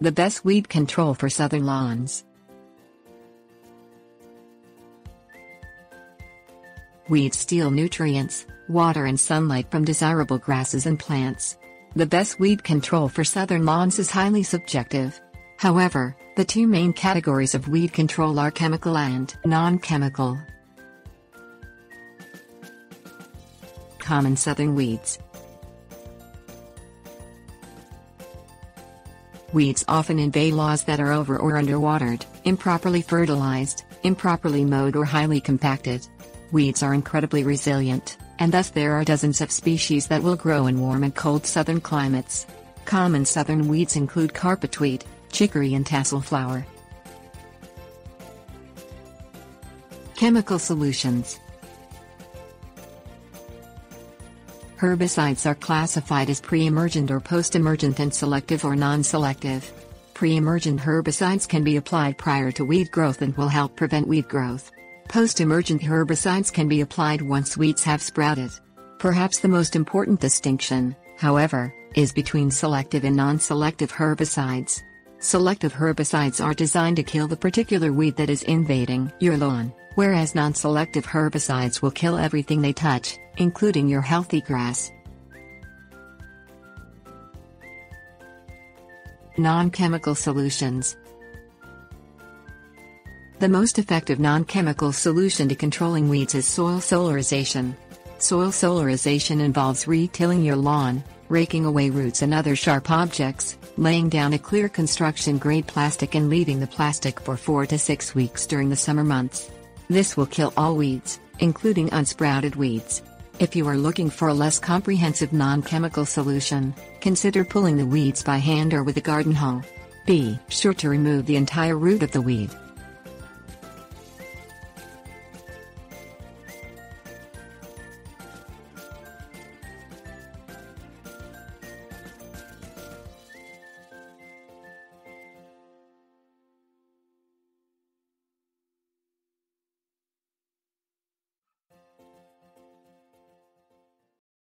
The best weed control for southern lawns. Weeds steal nutrients, water and sunlight from desirable grasses and plants. The best weed control for southern lawns is highly subjective. However, the two main categories of weed control are chemical and non-chemical. Common southern weeds. Weeds often invade lawns that are over or underwatered, improperly fertilized, improperly mowed or highly compacted. Weeds are incredibly resilient, and thus there are dozens of species that will grow in warm and cold southern climates. Common southern weeds include carpetweed, chicory and tasselflower. Chemical solutions. Herbicides are classified as pre-emergent or post-emergent and selective or non-selective. Pre-emergent herbicides can be applied prior to weed growth and will help prevent weed growth. Post-emergent herbicides can be applied once weeds have sprouted. Perhaps the most important distinction, however, is between selective and non-selective herbicides. Selective herbicides are designed to kill the particular weed that is invading your lawn, whereas non-selective herbicides will kill everything they touch, including your healthy grass. Non-chemical solutions. The most effective non-chemical solution to controlling weeds is soil solarization. Soil solarization involves re-tilling your lawn, raking away roots and other sharp objects, laying down a clear construction-grade plastic and leaving the plastic for 4 to 6 weeks during the summer months. This will kill all weeds, including unsprouted weeds. If you are looking for a less comprehensive non-chemical solution, consider pulling the weeds by hand or with a garden hoe. Be sure to remove the entire root of the weed.